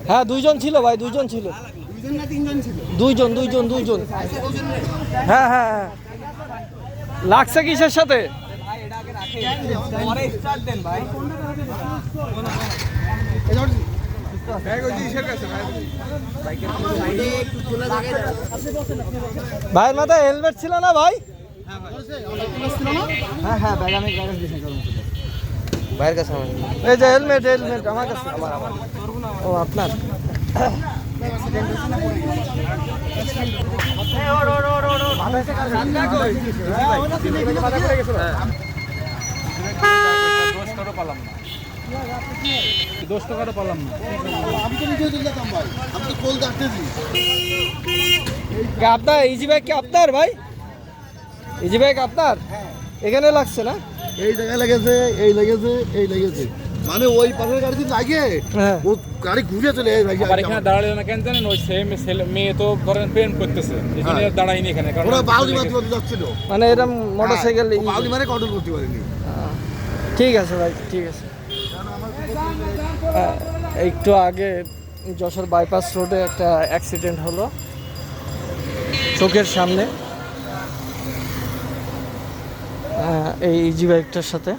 হ্যাঁ দুইজন ছিল ভাই, দুইজন ছিল, দুইজন। হ্যাঁ হ্যাঁ হ্যাঁ, লাগছে কিসের সাথে? ভাইয়ের মাথায় হেলমেট ছিল না ভাই? হ্যাঁ হ্যাঁ, ব্যাগ আমি ভাইয়ের কাছে। এই যে হেলমেট আমার কাছে। ও আপনার? আপনার ইজি বাইক কি আপনার ভাই? ইজি বাইক আপনার? এখানে লাগছে না? এই জায়গায় লেগেছে, এই লেগেছে মানে ওই পাশের গাড়ি লাগে, ও গাড়ি ঘুরে চলে এখানে দাঁড়ালে না কেন জানেন? ওই সেম মেয়ে তো ধরেন প্রেম করতেছে, এই জন্য দাঁড়াইনি এখানে, কারণ ওরা বাউলি মারতে যাচ্ছিল, মানে এরকম মোটরসাইকেল বাউলি মানে কন্ট্রোল করতে পারেনি। ঠিক আছে ভাই, ঠিক আছে। একটু আগে যশোর বাইপাস রোডে একটা অ্যাক্সিডেন্ট হলো চোখের সামনে এই ইজি বাইকটার সাথে।